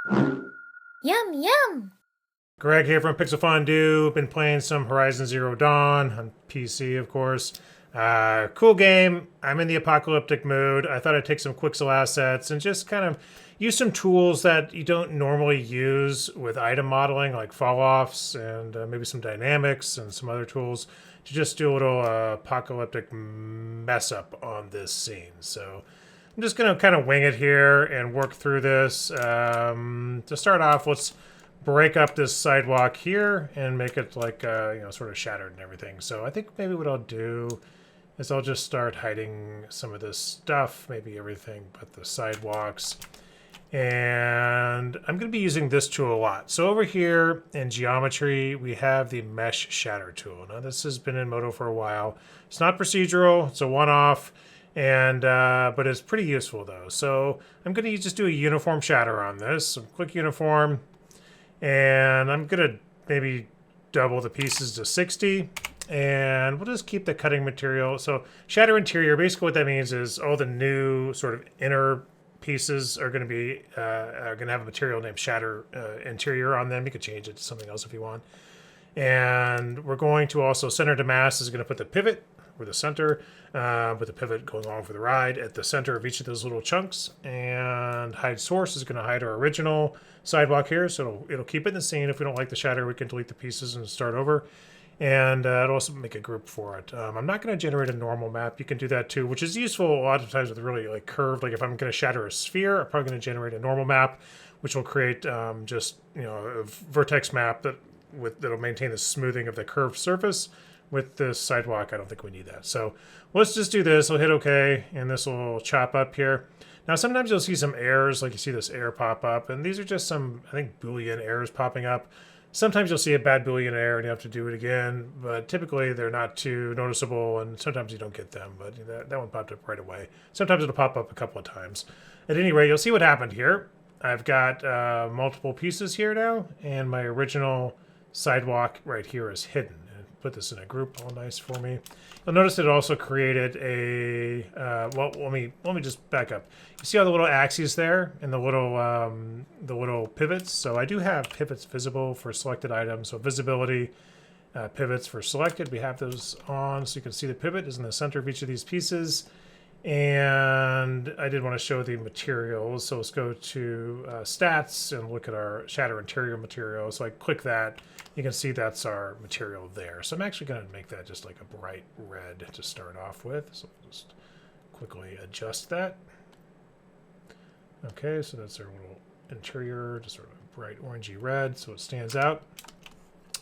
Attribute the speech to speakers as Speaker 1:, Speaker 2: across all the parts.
Speaker 1: Yum, yum!
Speaker 2: Greg here from Pixel Fondue. Been playing some Horizon Zero Dawn on PC, of course. Cool game. I'm in the apocalyptic mood. I thought I'd take some Quixel assets and just kind of use some tools that you don't normally use with item modeling, like fall-offs and maybe some dynamics and some other tools to just do a little apocalyptic mess up on this scene. So I'm just going to kind of wing it here and work through this. To start off, let's break up this sidewalk here and make it like, sort of shattered and everything. So I think maybe what I'll do is I'll just start hiding some of this stuff, maybe everything but the sidewalks. And I'm going to be using this tool a lot. So over here in geometry, we have the mesh shatter tool. Now this has been in MODO for a while. It's not procedural, it's a one-off, and but it's pretty useful though. So I'm going to just do a uniform shatter on this. So click uniform, and I'm going to maybe double the pieces to 60. And we'll just keep the cutting material. So shatter interior, basically what that means is all the new sort of inner pieces are going to have a material named shatter interior on them. You could change it to something else if you want. And we're going to also center to mass is going to put the pivot or the center with the pivot going along for the ride at the center of each of those little chunks. And hide source is going to hide our original sidewalk here. So it'll keep it in the scene. If we don't like the shatter, we can delete the pieces and start over. And it'll also make a group for it. I'm not going to generate a normal map. You can do that too, which is useful a lot of times with really like curved. Like if I'm going to shatter a sphere, I'm probably going to generate a normal map, which will create just a vertex map that'll maintain the smoothing of the curved surface. With this sidewalk, I don't think we need that. So let's just do this. I'll hit OK, and this will chop up here. Now sometimes you'll see some errors, like you see this error pop up, and these are just some, I think, Boolean errors popping up. Sometimes you'll see a bad Boolean error and you have to do it again, but typically they're not too noticeable, and sometimes you don't get them, but that one popped up right away. Sometimes it'll pop up a couple of times. At any rate, you'll see what happened here. I've got multiple pieces here now, and my original sidewalk right here is hidden. And put this in a group all nice for me. You'll notice that it also created a, let me just back up. You see all the little axes there and the little pivots? So I do have pivots visible for selected items. So visibility, pivots for selected. We have those on so you can see the pivot is in the center of each of these pieces. And I did want to show the materials. So let's go to stats and look at our shatter interior material. So I click that. You can see that's our material there. So I'm actually going to make that just like a bright red to start off with. So I'll just quickly adjust that. Okay, so that's our little interior, just sort of a bright orangey red, so it stands out.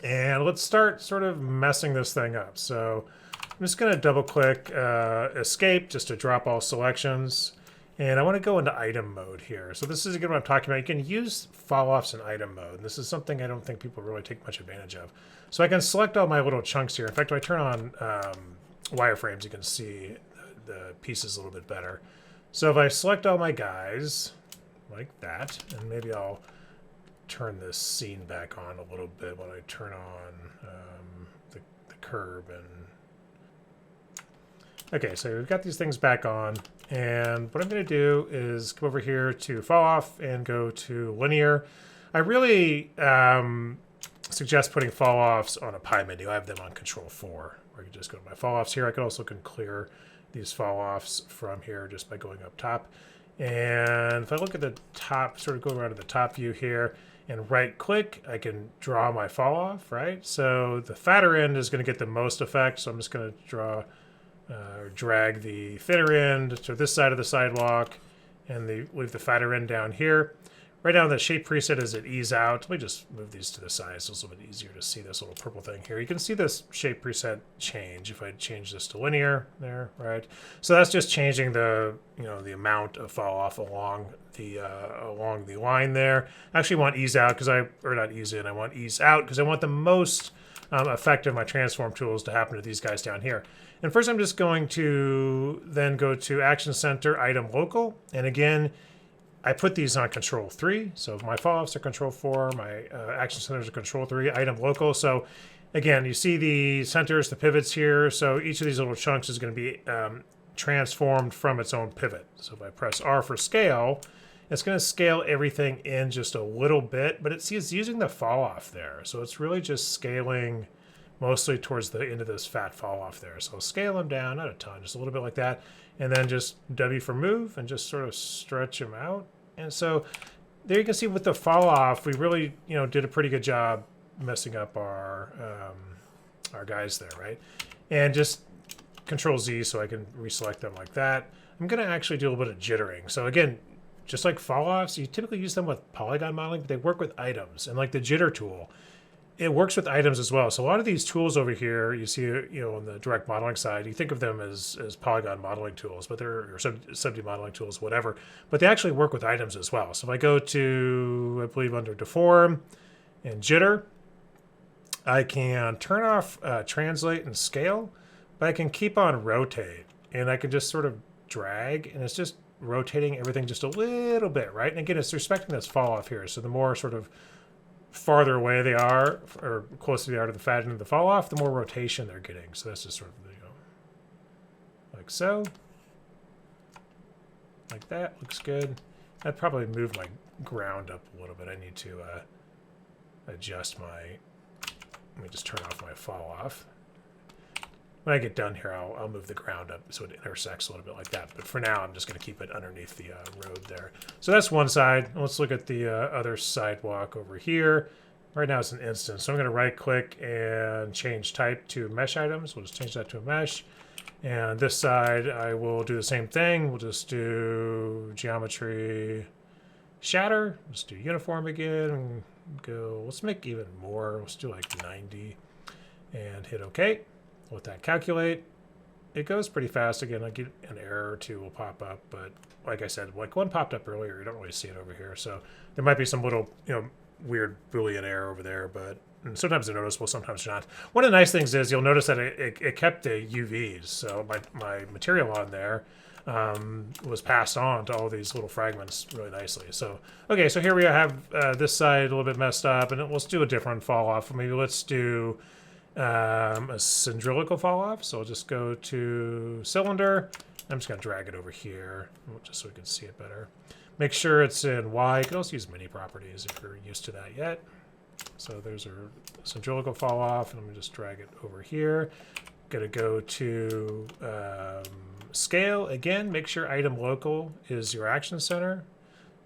Speaker 2: And let's start sort of messing this thing up. So I'm just going to double click escape just to drop all selections. And I want to go into item mode here. So this is again what I'm talking about. You can use fall-offs in item mode. This is something I don't think people really take much advantage of. So I can select all my little chunks here. In fact, if I turn on wireframes, you can see the pieces a little bit better. So if I select all my guys like that, and maybe I'll turn this scene back on a little bit when I turn on the curb and okay, so we've got these things back on, and what I'm going to do is come over here to fall off and go to linear. I really suggest putting fall offs on a pie menu. I have them on Control 4, where you just go to my fall offs here. I also can clear these fall offs from here just by going up top. And if I look at the top, sort of go around to the top view here and right click, I can draw my fall off, right? So the fatter end is going to get the most effect. So I'm just going to drag the thinner end to this side of the sidewalk and leave the fatter end down here. Right now the shape preset is at ease out. Let me just move these to the side so it's a little bit easier to see this little purple thing here. You can see this shape preset change if I change this to linear there, right? So that's just changing the amount of fall off along the line there. I actually want ease out not ease in, I want ease out because I want the most effect of my transform tools to happen to these guys down here. And first I'm just going to then go to Action Center, Item Local. And again, I put these on Control 3. So my fall-offs are Control 4, my Action Centers are Control 3, Item Local. So again, you see the centers, the pivots here. So each of these little chunks is going to be transformed from its own pivot. So if I press R for scale, It's going to scale everything in just a little bit, but it's using the fall off there. So it's really just scaling mostly towards the end of this fat fall off there. So I'll scale them down, not a ton, just a little bit like that. And then just W for move and just sort of stretch them out. And so there you can see with the fall off, we really, did a pretty good job messing up our guys there, right? And just Control Z so I can reselect them like that. I'm going to actually do a little bit of jittering. So again, just like fall offs, you typically use them with polygon modeling, but they work with items. And like the jitter tool, it works with items as well. So a lot of these tools over here, you see, on the direct modeling side, you think of them as polygon modeling tools, but they're or 7D modeling tools, whatever. But they actually work with items as well. So if I go to, I believe, under deform and jitter, I can turn off translate and scale, but I can keep on rotate, and I can just sort of drag, and it's just rotating everything just a little bit, right? And again, it's respecting this fall off here. So the more sort of farther away they are, or closer they are to the fat end of the fall off, the more rotation they're getting. So that's just sort of, like so. Like that, looks good. I'd probably move my ground up a little bit. I need to adjust my, let me just turn off my fall off. When I get done here, I'll move the ground up so it intersects a little bit like that. But for now, I'm just going to keep it underneath the road there. So that's one side. Let's look at the other sidewalk over here. Right now it's an instance. So I'm going to right click and change type to mesh items. We'll just change that to a mesh. And this side, I will do the same thing. We'll just do geometry shatter. Let's do uniform again. And go, let's make even more. Let's do like 90 and hit OK. Let that calculate. It goes pretty fast. Again, I get an error or two will pop up, but like I said, like one popped up earlier, you don't really see it over here. So there might be some little, weird Boolean error over there, but sometimes they're noticeable, sometimes they're not. One of the nice things is you'll notice that it kept the UVs. So my material on there was passed on to all these little fragments really nicely. So, okay, so here we have this side a little bit messed up, and let's do a different fall off. Maybe let's do a cylindrical fall off. So I'll just go to cylinder. I'm just going to drag it over here just so we can see it better. Make sure it's in Y. You can also use mini properties if you're used to that yet. So there's our cylindrical fall off, and I'm going to just drag it over here. Going to go to scale again. Make sure item local is your action center.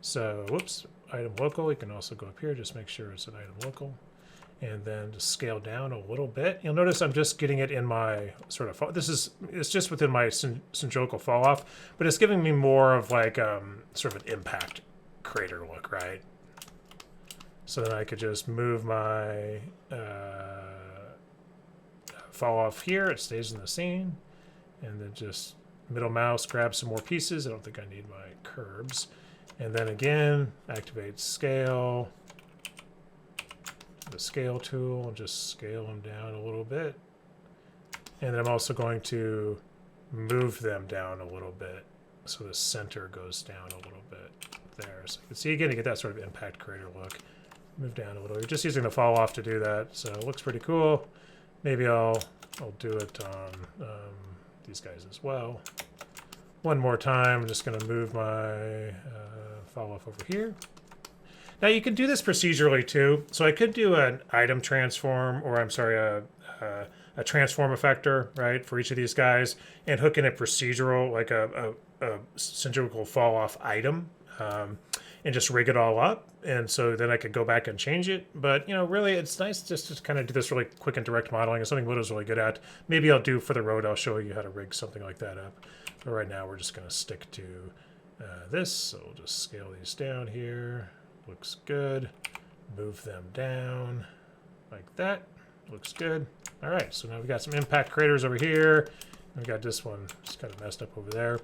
Speaker 2: So whoops, item local. You can also go up here. Just make sure it's an item local. And then just scale down a little bit. You'll notice I'm just getting it in my sort of, it's just within my cylindrical fall off, but it's giving me more of like sort of an impact crater look, right? So then I could just move my fall off here. It stays in the scene. And then just middle mouse, grab some more pieces. I don't think I need my curbs. And then again, activate scale. The scale tool and just scale them down a little bit. And then I'm also going to move them down a little bit so the center goes down a little bit there. So you can see again, you get that sort of impact crater look. Move down a little. You're just using the fall off to do that, so it looks pretty cool. Maybe I'll do it on these guys as well. One more time, I'm just going to move my fall off over here. Now you can do this procedurally too. So I could do an item transform, or I'm sorry, a transform effector, right, for each of these guys, and hook in a procedural, like a cylindrical fall off item, and just rig it all up. And so then I could go back and change it. But really, it's nice just to kind of do this really quick and direct modeling. It's something MODO's really good at. Maybe I'll do for the road. I'll show you how to rig something like that up. But right now, we're just going to stick to this. So we'll just scale these down here. Looks good. Move them down like that. Looks good. All right, so now we've got some impact craters over here. We've got this one just kind of messed up over there.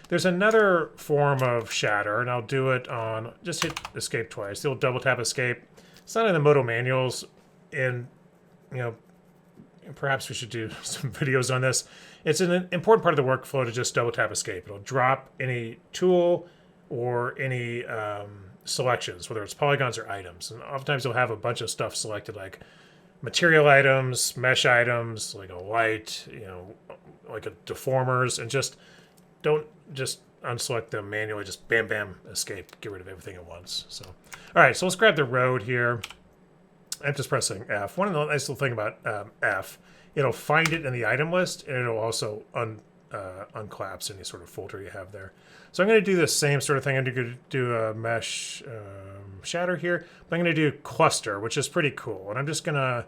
Speaker 2: There's another form of shatter, and I'll do it on, just hit escape twice. The old double tap escape. It's not in the MODO manuals, and perhaps we should do some videos on this. It's an important part of the workflow to just double tap escape. It'll drop any tool or any selections, whether it's polygons or items. And oftentimes you'll have a bunch of stuff selected, like material items, mesh items, like a light, like a deformers, and just don't just unselect them manually, just bam, bam, escape, get rid of everything at once. So, all right, so let's grab the road here. I'm just pressing F. One of the nice little thing about F, it'll find it in the item list, and it'll also unclaps any sort of folder you have there. So I'm going to do the same sort of thing. I'm going to do a mesh shatter here, but I'm going to do cluster, which is pretty cool. And I'm just going to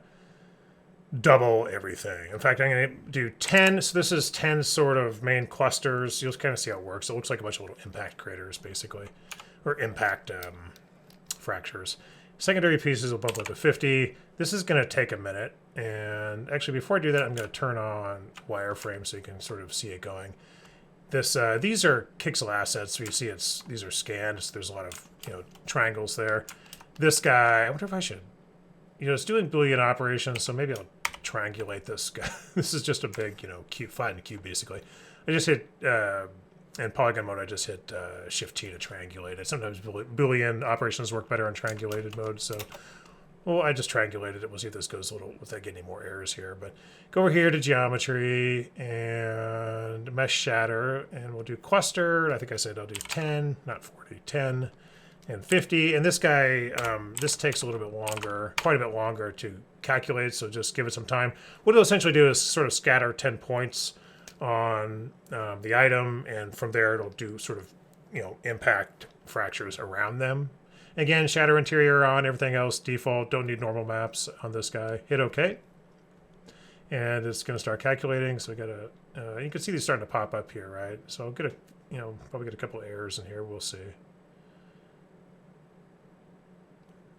Speaker 2: double everything. In fact, I'm going to do 10. So this is 10 sort of main clusters. You'll kind of see how it works. It looks like a bunch of little impact craters, basically, or impact fractures. Secondary pieces will bump up to 50. This is going to take a minute. And actually, before I do that, I'm going to turn on wireframe so you can sort of see it going. These are pixel assets, so you see these are scanned. So there's a lot of triangles there. This guy, I wonder if I should, it's doing Boolean operations, so maybe I'll triangulate this guy. This is just a big, cube, find a cube basically. I just hit in polygon mode. I just hit Shift T to triangulate it. Sometimes Boolean operations work better in triangulated mode, so. Well, I just triangulated it. We'll see if this goes a little without getting any more errors here. But go over here to geometry and mesh shatter, and we'll do cluster. I think I said I'll do 10, not 40, 10 and 50. And this guy, this takes a little bit longer, quite a bit longer to calculate. So just give it some time. What it'll essentially do is sort of scatter 10 points on the item, and from there it'll do sort of, impact fractures around them. Again, shatter interior on, everything else default. Don't need normal maps on this guy. Hit OK. And it's going to start calculating. So we got a, you can see these starting to pop up here, right? So I'll get a, probably get a couple of errors in here. We'll see.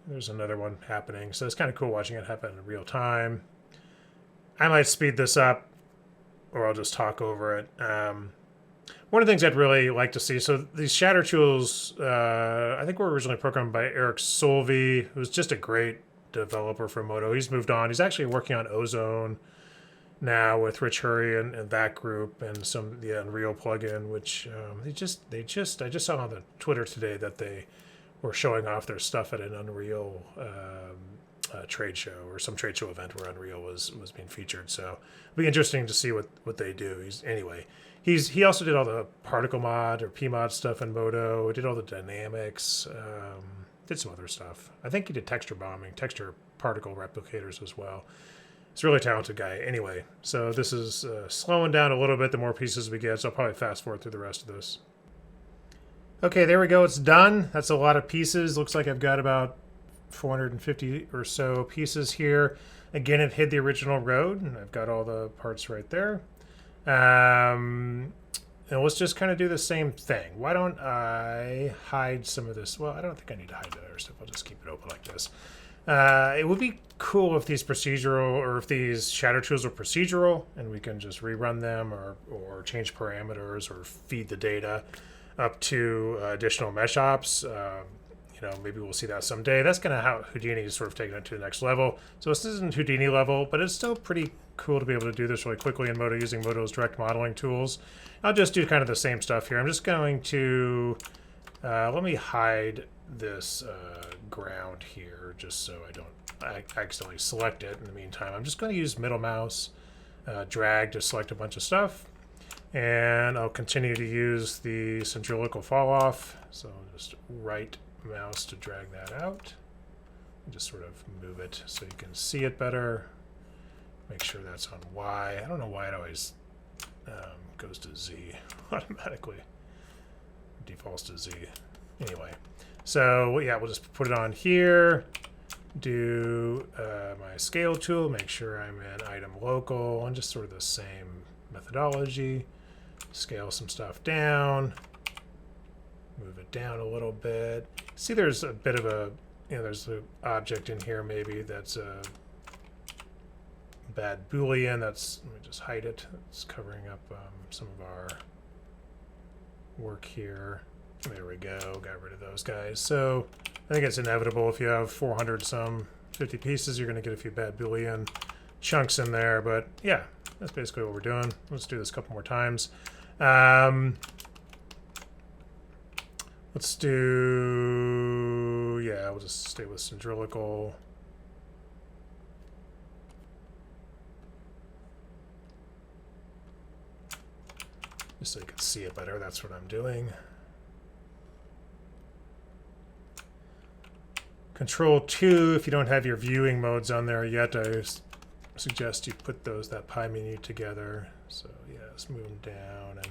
Speaker 2: There's another one happening. So it's kind of cool watching it happen in real time. I might speed this up, or I'll just talk over it. One of the things I'd really like to see, so these Shatter Tools, I think were originally programmed by Eric Solvey, who's just a great developer for MODO. He's moved on. He's actually working on Ozone now with Rich Hurry and that group, and the Unreal plugin, which I just saw on the Twitter today that they were showing off their stuff at an Unreal trade show, or some trade show event where Unreal was being featured. So it'll be interesting to see what they do. He also did all the particle mod or PMod stuff in MODO. Did all the dynamics. Did some other stuff. I think he did texture bombing, texture particle replicators as well. He's a really talented guy. Anyway, so this is slowing down a little bit the more pieces we get, so I'll probably fast forward through the rest of this. Okay, there we go. It's done. That's a lot of pieces. Looks like I've got about 450 or so pieces here. Again, it hid the original road, and I've got all the parts right there. And let's just kind of do the same thing. Why don't I hide some of this? Well, I don't think I need to hide the other stuff. I'll just keep it open like this. It would be cool if these procedural, or if these shatter tools are procedural, and we can just rerun them, or change parameters, or feed the data up to additional mesh ops. Maybe we'll see that someday. That's kind of how Houdini is sort of taking it to the next level. So this isn't Houdini level, but it's still pretty cool to be able to do this really quickly in MODO using MODO's direct modeling tools. I'll just do kind of the same stuff here. I'm just going to, let me hide this ground here just so I don't accidentally select it in the meantime. I'm just going to use middle mouse, drag to select a bunch of stuff. And I'll continue to use the Centrifugal Falloff. So I'll just right mouse to drag that out. And just sort of move it so you can see it better. Make sure that's on Y. I don't know why it always goes to Z automatically. Defaults to Z. Anyway, so yeah, we'll just put it on here. Do my scale tool. Make sure I'm in item local, and just sort of the same methodology. Scale some stuff down. Move it down a little bit. See, there's a bit of a, there's an object in here maybe that's a bad Boolean. Let me just hide it. It's covering up some of our work here. There we go. Got rid of those guys. So I think it's inevitable if you have 50 pieces, you're going to get a few bad Boolean chunks in there. But yeah, that's basically what we're doing. Let's do this a couple more times. Let's do, yeah, we'll just stay with Centrifugal. Just so you can see it better, that's what I'm doing. Control 2, if you don't have your viewing modes on there yet, I suggest you put that pie menu together. So yeah, let's move them down and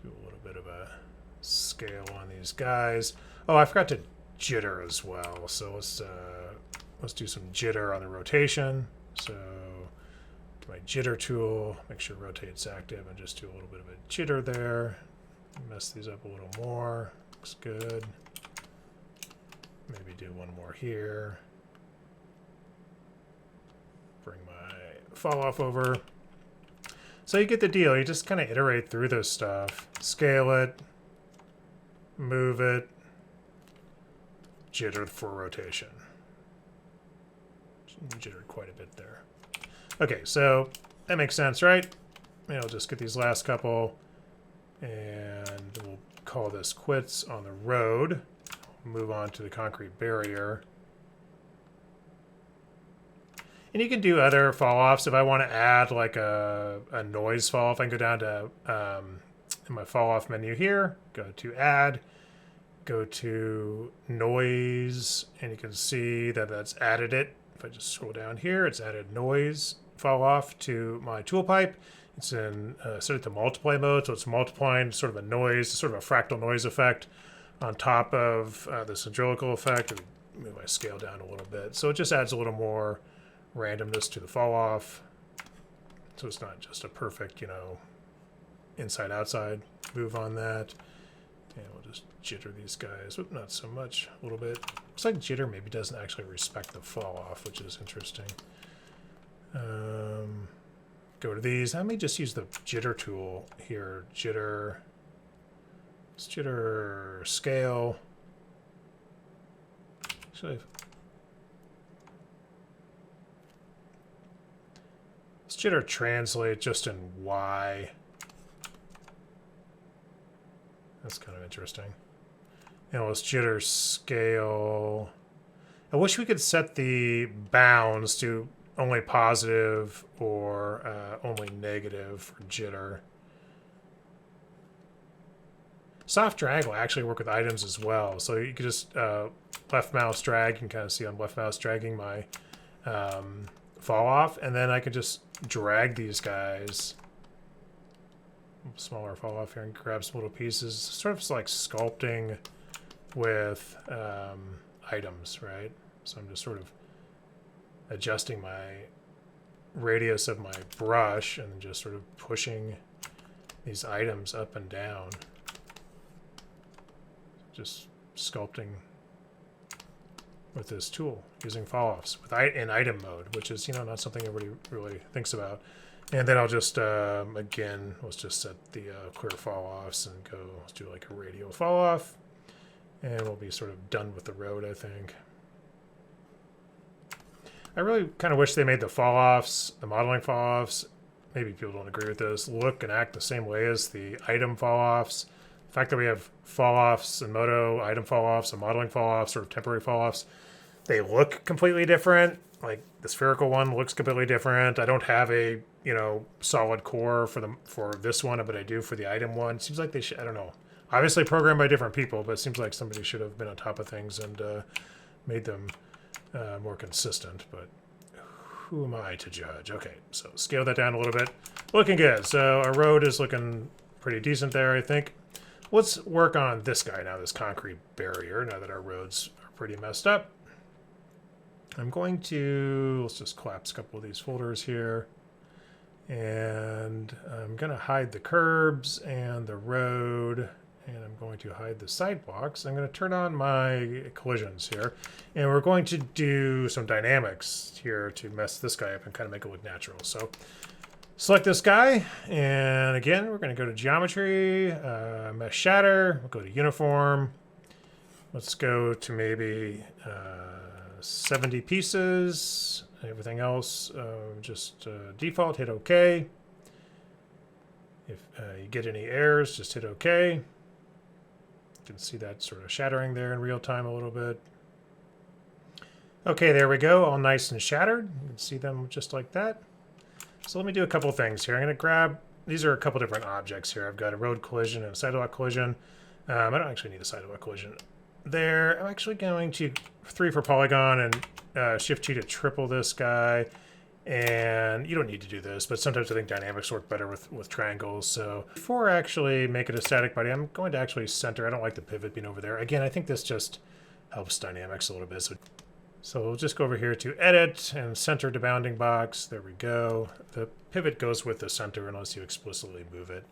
Speaker 2: do a little bit of a scale on these guys. Oh, I forgot to jitter as well. So let's do some jitter on the rotation. So to my jitter tool, make sure rotate's active, and just do a little bit of a jitter there. Mess these up a little more. Looks good. Maybe do one more here. Bring my fall off over. So you get the deal. You just kind of iterate through this stuff. Scale it. Move it. Jitter for rotation. Jittered quite a bit there. Okay, so that makes sense, right? And I'll just get these last couple. And we'll call this quits on the road. Move on to the concrete barrier. And you can do other fall-offs. If I want to add like a noise fall-off, I can go down to in my fall-off menu here, go to add, go to noise, and you can see that that's added it. If I just scroll down here, it's added noise fall-off to my tool pipe. It's in set it to multiply mode, so it's multiplying sort of a noise, sort of a fractal noise effect on top of the centrifugal effect. And move my scale down a little bit. So it just adds a little more randomness to the fall off. So it's not just a perfect, you know, inside-outside move on that. And we'll just jitter these guys. Oop, not so much, a little bit. Looks like jitter maybe doesn't actually respect the fall off, which is interesting. Go to these. Let me just use the jitter tool here. Jitter. Let's jitter scale. Actually, let's jitter translate just in Y. That's kind of interesting. And let's jitter scale. I wish we could set the bounds to only positive or only negative for jitter. Soft drag will actually work with items as well. So you could just left mouse drag. You can kind of see I'm left mouse dragging my fall off. And then I can just drag these guys. Smaller fall off here and grab some little pieces. Sort of like sculpting with items, right? So I'm just sort of adjusting my radius of my brush and just sort of pushing these items up and down. Just sculpting with this tool using fall-offs in item mode, which is, you know, not something everybody really thinks about. And then I'll just, again, let's just set the clear fall-offs and go, let's do like a radial fall-off. And we'll be sort of done with the road, I think. I really kind of wish they made the fall-offs, the modeling fall-offs, maybe people don't agree with this, look and act the same way as the item fall-offs. The fact that we have fall-offs and MODO, item fall-offs, and modeling fall-offs, sort of temporary fall-offs, they look completely different. Like the spherical one looks completely different. I don't have a, you know, solid core for this one, but I do for the item one. It seems like they should, I don't know. Obviously programmed by different people, but it seems like somebody should have been on top of things and made them more consistent, but who am I to judge? Okay, so scale that down a little bit. Looking good. So our road is looking pretty decent there, I think. Let's work on this guy now, this concrete barrier, now that our roads are pretty messed up. I'm going to, let's just collapse a couple of these folders here. And I'm going to hide the curbs and the road. And I'm going to hide the sidewalks. I'm going to turn on my collisions here. And we're going to do some dynamics here to mess this guy up and kind of make it look natural. So select this guy. And again, we're going to go to geometry, mesh shatter. We'll go to uniform. Let's go to maybe 70 pieces. Everything else, just default, hit OK. If you get any errors, just hit OK. You can see that sort of shattering there in real time a little bit. Okay, there we go, all nice and shattered. You can see them just like that. So let me do a couple things here. I'm going to grab these are a couple different objects here. I've got a road collision and a sidewalk collision. I don't actually need a sidewalk collision there. I'm actually going to 3 for polygon and Shift G to triple this guy. And you don't need to do this, but sometimes I think dynamics work better with triangles. So before I actually make it a static body, I'm going to actually center. I don't like the pivot being over there. Again, I think this just helps dynamics a little bit. So we'll just go over here to edit and center to bounding box. There we go. The pivot goes with the center unless you explicitly move it.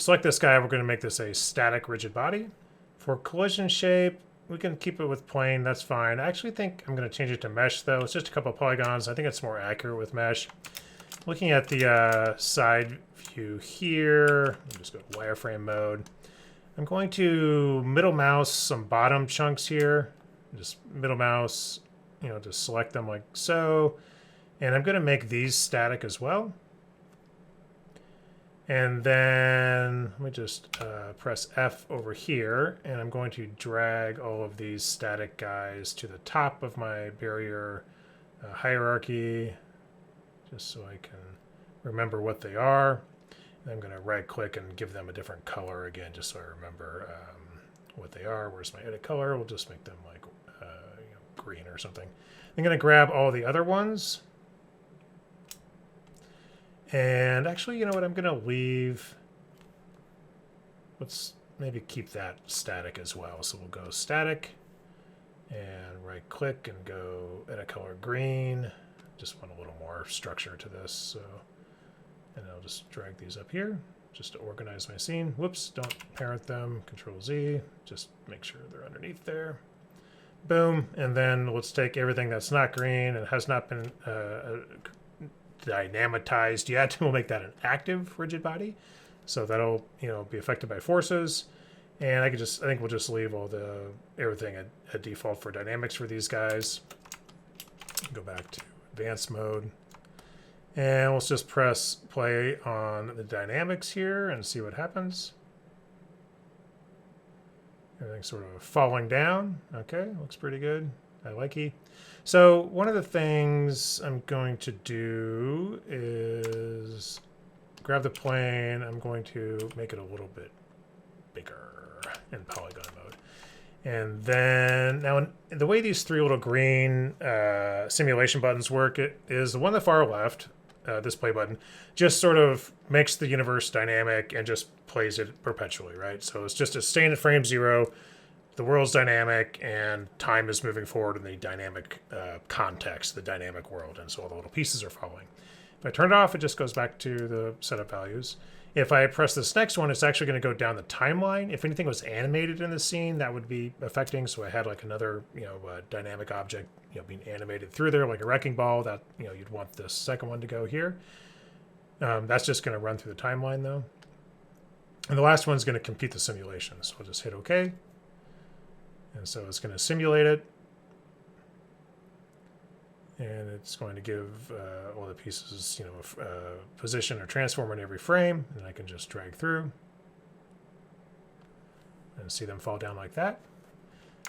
Speaker 2: Select this guy. We're going to make this a static rigid body. For collision shape, we can keep it with plane. That's fine. I actually think I'm going to change it to mesh, though. It's just a couple of polygons. I think it's more accurate with mesh. Looking at the side view here, let me just go to wireframe mode. I'm going to middle mouse some bottom chunks here. Just middle mouse, just select them like so. And I'm going to make these static as well. And then let me just press F over here, and I'm going to drag all of these static guys to the top of my barrier hierarchy, just so I can remember what they are. And I'm going to right click and give them a different color again, just so I remember what they are. Where's my edit color? We'll just make them like green or something. I'm going to grab all the other ones. And actually, you know what? I'm going to leave. Let's maybe keep that static as well. So we'll go static and right click and go edit color green. Just want a little more structure to this. So, and I'll just drag these up here just to organize my scene. Whoops, don't parent them. Control Z, just make sure they're underneath there. Boom. And then let's take everything that's not green and has not been dynamitized yet. We'll make that an active rigid body. So that'll, be affected by forces. And I think we'll just leave everything at default for dynamics for these guys. Go back to advanced mode. And let's just press play on the dynamics here and see what happens. Everything's sort of falling down. Okay, looks pretty good. I like it. So one of the things I'm going to do is grab the plane. I'm going to make it a little bit bigger in polygon mode. And then now the way these 3 little green simulation buttons work is the one on the far left, this play button, just sort of makes the universe dynamic and just plays it perpetually, right? So it's just a staying at frame 0. The world's dynamic and time is moving forward in the dynamic context, the dynamic world, and so all the little pieces are following. If I turn it off, it just goes back to the setup values. If I press this next one, it's actually going to go down the timeline. If anything was animated in the scene, that would be affecting. So I had like another, dynamic object, being animated through there, like a wrecking ball. That you'd want this second one to go here. That's just going to run through the timeline though. And the last one's going to compute the simulation. So I'll just hit OK. And so it's going to simulate it. And it's going to give all the pieces, a position or transform in every frame. And I can just drag through and see them fall down like that.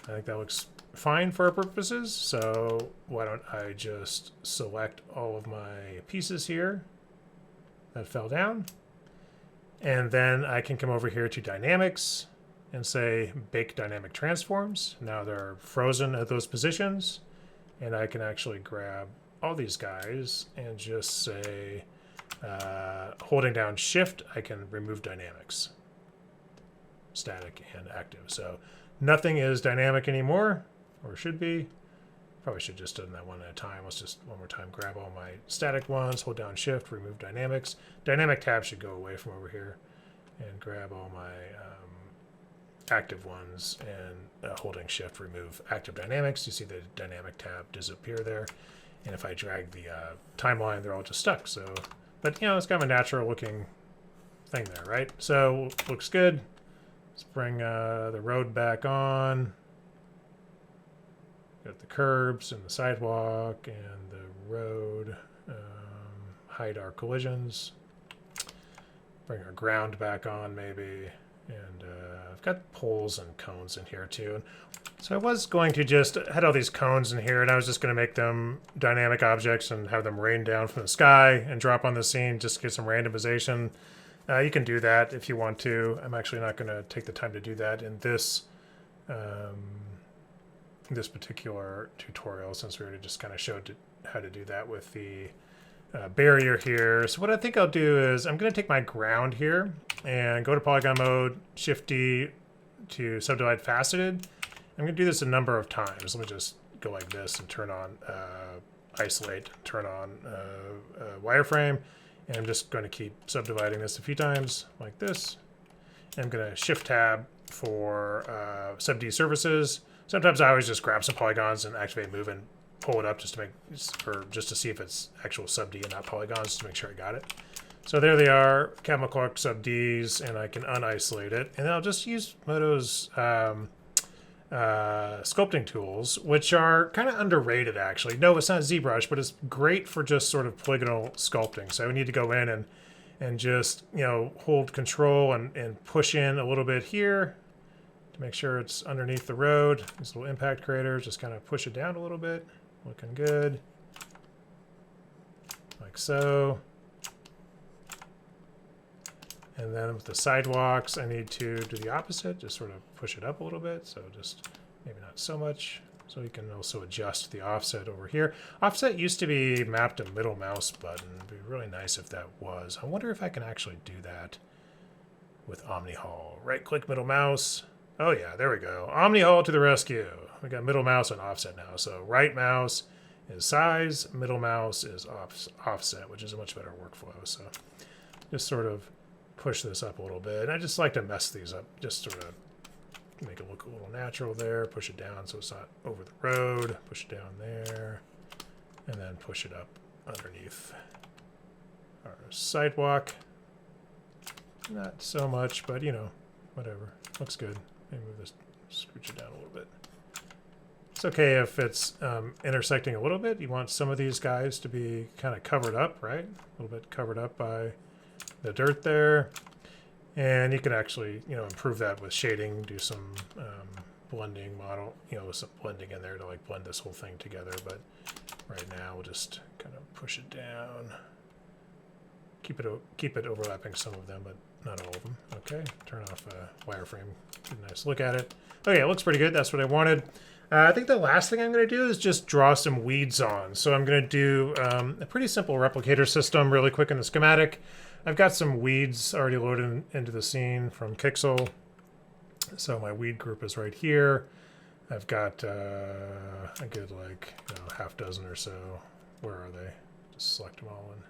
Speaker 2: I think that looks fine for our purposes. So why don't I just select all of my pieces here that fell down. And then I can come over here to dynamics and say bake dynamic transforms. Now they're frozen at those positions. And I can actually grab all these guys and just say, holding down shift, I can remove dynamics, static and active. So nothing is dynamic anymore, or should be. Probably should just done that one at a time. Let's just one more time grab all my static ones, hold down shift, remove dynamics. Dynamic tab should go away from over here, and grab all my active ones and holding shift remove active dynamics. You see the dynamic tab disappear there, and if I drag the timeline, they're all just stuck. So, but it's kind of a natural looking thing there, right? So looks good. Let's bring the road back on. Got the curbs and the sidewalk and the road. Hide our collisions. Bring our ground back on maybe. And I've got poles and cones in here too. So I was going to just, had all these cones in here, and I was just going to make them dynamic objects and have them rain down from the sky and drop on the scene just to get some randomization. You can do that if you want to. I'm actually not going to take the time to do that in this this particular tutorial, since we already just kind of showed how to do that with the barrier here. So what I think I'll do is I'm going to take my ground here and go to polygon mode, Shift D to subdivide faceted. I'm going to do this a number of times. Let me just go like this and turn on isolate, turn on wireframe, and I'm just going to keep subdividing this a few times like this. And I'm going to Shift Tab for sub D surfaces. Sometimes I always just grab some polygons and activate move and pull it up just to make, or just to see if it's actual sub D and not polygons, just to make sure I got it. So there they are, Camel Clock sub Ds, and I can unisolate it. And I'll just use MODO's sculpting tools, which are kind of underrated actually. No, it's not ZBrush, but it's great for just sort of polygonal sculpting. So I need to go in and just, you know, hold control and push in a little bit here to make sure it's underneath the road. These little impact craters, just kind of push it down a little bit. Looking good. Like so. And then with the sidewalks, I need to do the opposite, just sort of push it up a little bit. So just maybe not so much. So you can also adjust the offset over here. Offset used to be mapped to middle mouse button. It'd be really nice if that was. I wonder if I can actually do that with OmniHaul. Right click middle mouse. Oh yeah, there we go. OmniHaul to the rescue. We got middle mouse and offset now. So right mouse is size, middle mouse is offset, which is a much better workflow. So just sort of push this up a little bit. And I just like to mess these up, just sort of make it look a little natural there. Push it down so it's not over the road. Push it down there. And then push it up underneath our sidewalk. Not so much, but you know, whatever. Looks good. Maybe move this, scooch it down a little bit. It's okay if it's intersecting a little bit. You want some of these guys to be kind of covered up, right? A little bit covered up by the dirt there. And you can actually, you know, improve that with shading, do some blending model, you know, some blending in there to like blend this whole thing together. But right now we'll just kind of push it down. Keep it overlapping some of them, but not all of them. Okay, turn off wireframe. Get a nice look at it. Okay, it looks pretty good. That's what I wanted. I think the last thing I'm going to do is just draw some weeds on. So I'm going to do a pretty simple replicator system really quick in the schematic. I've got some weeds already loaded into the scene from Kixel. So my weed group is right here. I've got a good like half dozen or so. Where are they? Just select them all and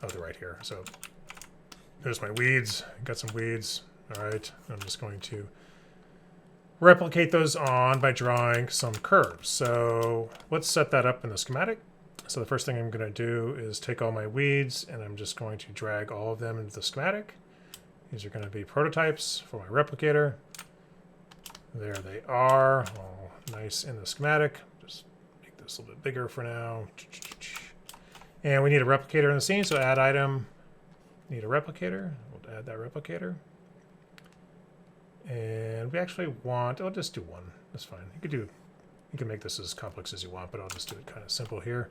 Speaker 2: oh, they're right here. So there's my weeds. Got some weeds. All right. I'm just going to replicate those on by drawing some curves. So let's set that up in the schematic. So the first thing I'm going to do is take all my weeds and I'm just going to drag all of them into the schematic. These are going to be prototypes for my replicator. There they are, all nice in the schematic. Just make this a little bit bigger for now. And we need a replicator in the scene, so add item, need a replicator. We'll add that replicator. And we actually want, I'll just do one, that's fine. You can make this as complex as you want, but I'll just do it kind of simple here.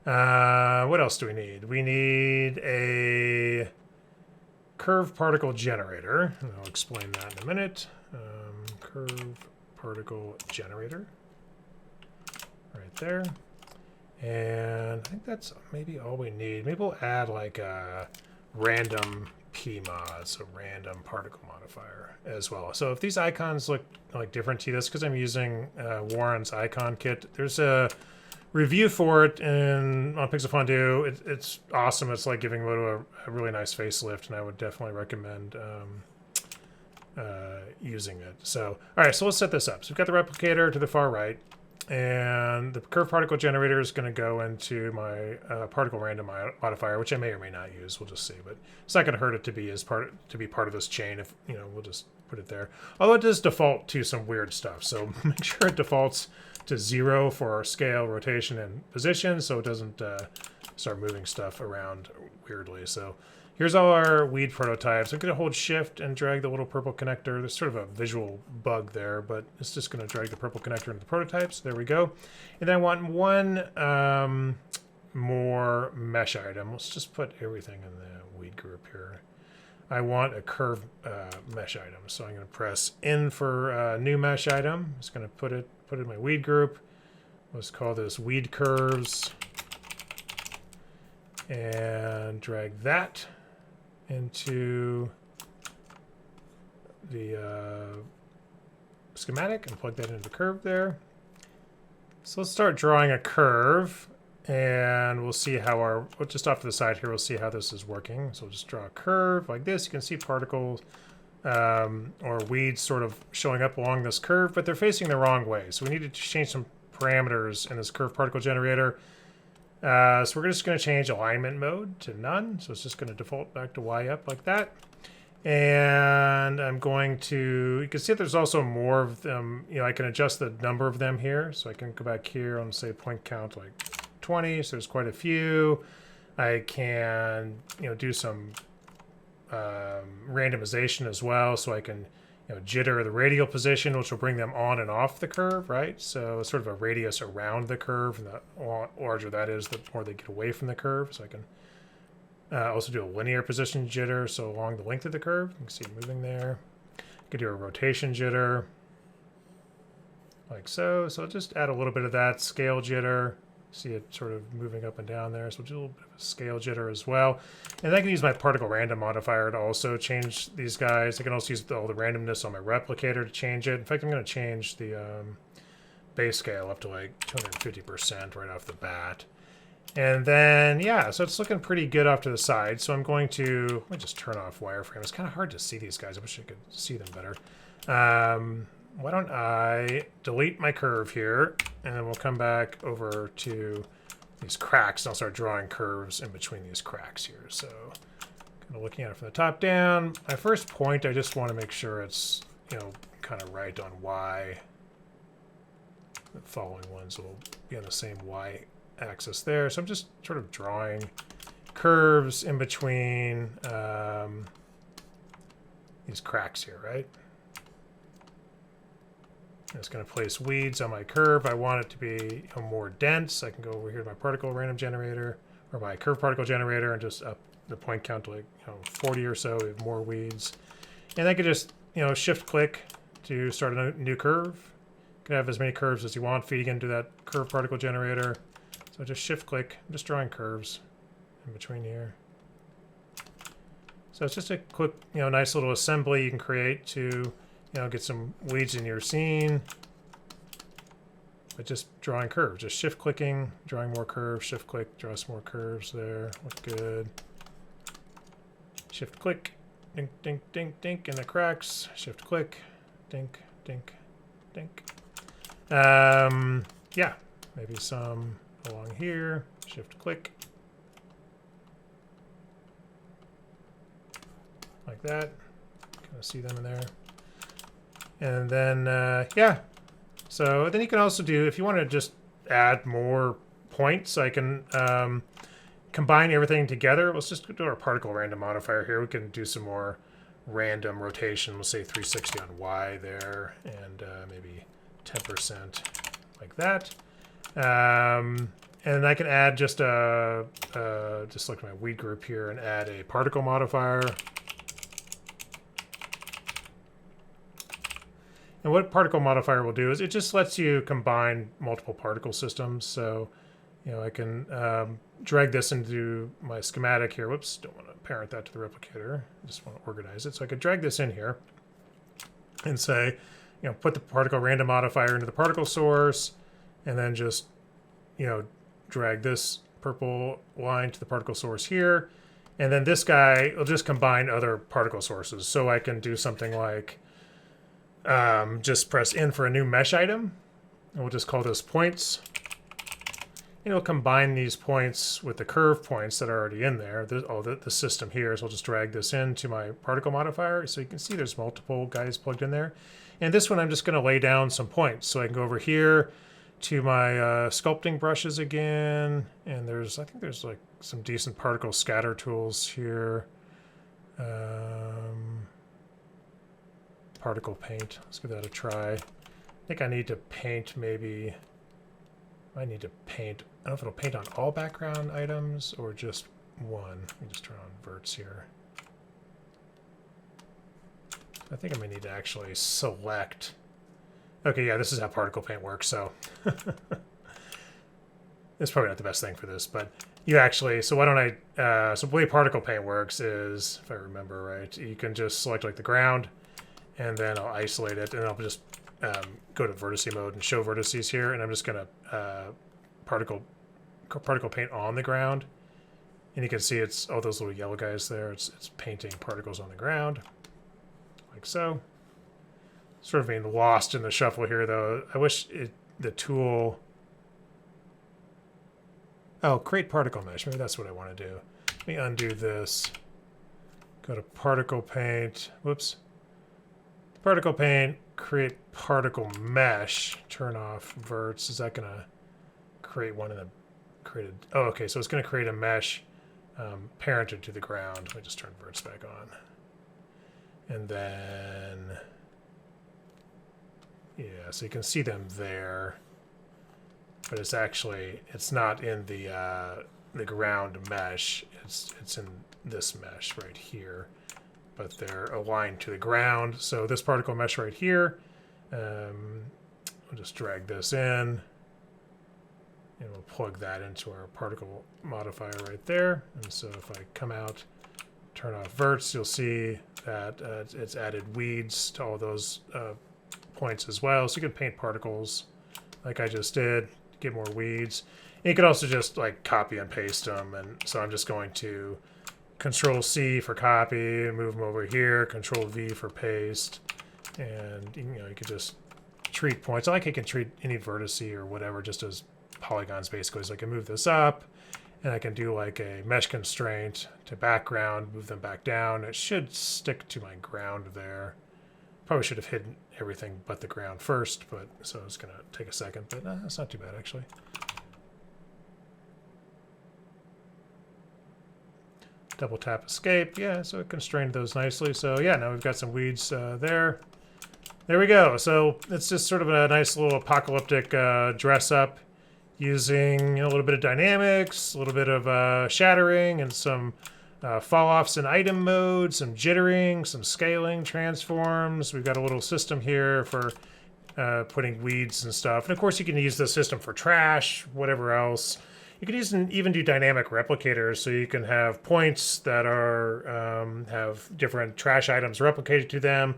Speaker 2: What else do we need? We need a curve particle generator. And I'll explain that in a minute. Curve particle generator. Right there. And I think that's maybe all we need. Maybe we'll add like a random PMOD, so random particle modifier as well. So if these icons look like different to this, because I'm using Warren's icon kit, there's a review for it on Pixel Fondue. It's awesome. It's like giving MODO a really nice facelift, and I would definitely recommend using it. So, all right, so let's set this up. So we've got the replicator to the far right, and the curve particle generator is going to go into my particle random modifier, which I may or may not use. We'll just see, but it's not going to hurt it to be part of this chain. If we'll just put it there. Although it does default to some weird stuff, so make sure it defaults to 0 for our scale, rotation, and position, so it doesn't start moving stuff around weirdly. So Here's all our weed prototypes. I'm going to hold shift and drag the little purple connector. There's sort of a visual bug there, but it's just going to drag the purple connector into the prototypes. There we go. And then I want one more mesh item. Let's just put everything in the weed group here. I want a curve mesh item. So I'm going to press N for new mesh item. I'm just going to put it in my weed group. Let's call this weed curves. And drag that into the schematic and plug that into the curve there. So let's start drawing a curve, and we'll see how just off to the side here, we'll see how this is working. So we'll just draw a curve like this. You can see particles or weeds sort of showing up along this curve, but they're facing the wrong way. So we need to change some parameters in this curve particle generator. So we're just going to change alignment mode to none. So it's just going to default back to Y up like that. And I'm going to, you can see there's also more of them. You know, I can adjust the number of them here. So I can go back here and say point count like 20. So there's quite a few. I can, you know, do some randomization as well. So I can, you know, jitter the radial position, which will bring them on and off the curve, right? So it's sort of a radius around the curve, and the larger that is, the more they get away from the curve. So I can also do a linear position jitter, so along the length of the curve. You can see it moving there. I could do a rotation jitter, like so. So I'll just add a little bit of that scale jitter. See it sort of moving up and down there. So we'll do a little bit of a scale jitter as well. And I can use my particle random modifier to also change these guys. I can also use all the randomness on my replicator to change it. In fact, I'm going to change the base scale up to like 250% right off the bat. And then, yeah, so it's looking pretty good off to the side. So I'm going to, let me just turn off wireframe. It's kind of hard to see these guys. I wish I could see them better. Why don't I delete my curve here, and then we'll come back over to these cracks, and I'll start drawing curves in between these cracks here. So kind of looking at it from the top down. My first point, I just want to make sure it's, you know, kind of right on Y. The following ones will be on the same Y axis there. So I'm just sort of drawing curves in between these cracks here, right? I'm just going to place weeds on my curve. I want it to be, you know, more dense. I can go over here to my particle random generator, or my curve particle generator, and just up the point count to like, you know, 40 or so. We have more weeds. And I could just, you know, shift click to start a new curve. You can have as many curves as you want feeding into that curve particle generator. So just shift click. I'm just drawing curves in between here. So it's just a quick, you know, nice little assembly you can create to, you know, get some weeds in your scene. But just drawing curves, just shift clicking, drawing more curves, shift click, draw some more curves there. Look good. Shift click, dink, dink, dink, dink in the cracks. Shift click, dink, dink, dink. Yeah, maybe some along here. Shift click. Like that. Kind of see them in there. And then, yeah. So then you can also do, if you want to just add more points, I can combine everything together. Let's just do our particle random modifier here. We can do some more random rotation. We'll say 360 on Y there, and maybe 10% like that. And I can add just just look at my weed group here and add a particle modifier. And what particle modifier will do is it just lets you combine multiple particle systems. So, you know, I can drag this into my schematic here. Whoops, don't want to parent that to the replicator. I just want to organize it. So I could drag this in here and say, you know, put the particle random modifier into the particle source, and then just, you know, drag this purple line to the particle source here. And then this guy will just combine other particle sources. So I can do something like, just press N for a new mesh item, and we'll just call this points. And it'll combine these points with the curve points that are already in there, the system here. So I'll just drag this into my particle modifier. So you can see there's multiple guys plugged in there. And this one I'm just going to lay down some points. So I can go over here to my sculpting brushes again. And I think there's like some decent particle scatter tools here. Particle paint. Let's give that a try. I think I need to paint maybe... I need to paint... I don't know if it'll paint on all background items or just one. Let me just turn on verts here. I think I may need to actually select... Okay, yeah, this is how particle paint works, so... It's probably not the best thing for this, but you actually... So why don't I... so the way particle paint works is, if I remember right, you can just select like the ground, and then I'll isolate it, and I'll just go to vertice mode and show vertices here, and I'm just going to particle paint on the ground. And you can see it's all those little yellow guys there. It's painting particles on the ground, like so. Sort of being lost in the shuffle here, though. I wish the tool... Oh, create particle mesh. Maybe that's what I want to do. Let me undo this. Go to particle paint. Whoops. Particle paint. Create particle mesh. Turn off verts. Is that going to create one in the... created? Oh, okay. So it's going to create a mesh parented to the ground. Let me just turn verts back on. And then... Yeah, so you can see them there. But it's actually, it's not in the ground mesh. It's in this mesh right here. But they're aligned to the ground. So this particle mesh right here, I'll just drag this in. And we'll plug that into our particle modifier right there. And so if I come out, turn off verts, you'll see that it's added weeds to all those points as well. So you can paint particles like I just did. Get more weeds. And you could also just like copy and paste them, and so I'm just going to Control C for copy, move them over here, Control V for paste, and you could just treat points. I like I can treat any vertice or whatever just as polygons basically. So I can move this up, and I can do like a mesh constraint to background, move them back down. It should stick to my ground there. Probably should have hidden everything but the ground first, but so it's going to take a second, but that's not too bad actually. Double tap escape, yeah, so it constrained those nicely. So yeah, now we've got some weeds there. There we go. So it's just sort of a nice little apocalyptic dress up using a little bit of dynamics, a little bit of shattering, and some fall-offs in item mode, some jittering, some scaling, transforms. We've got a little system here for putting weeds and stuff. And of course you can use the system for trash, whatever else. You can even do dynamic replicators, so you can have points that are have different trash items replicated to them,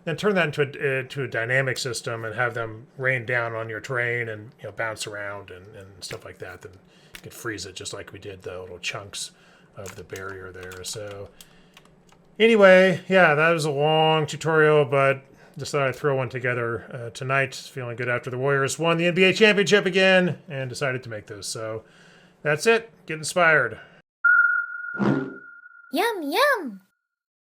Speaker 2: then turn that into a dynamic system and have them rain down on your terrain and bounce around and stuff like that. Then you can freeze it just like we did the little chunks of the barrier there. So anyway, yeah, that was a long tutorial, but just thought I'd throw one together tonight. Feeling good after the Warriors won the NBA championship again and decided to make this. So that's it. Get inspired.
Speaker 1: Yum, yum.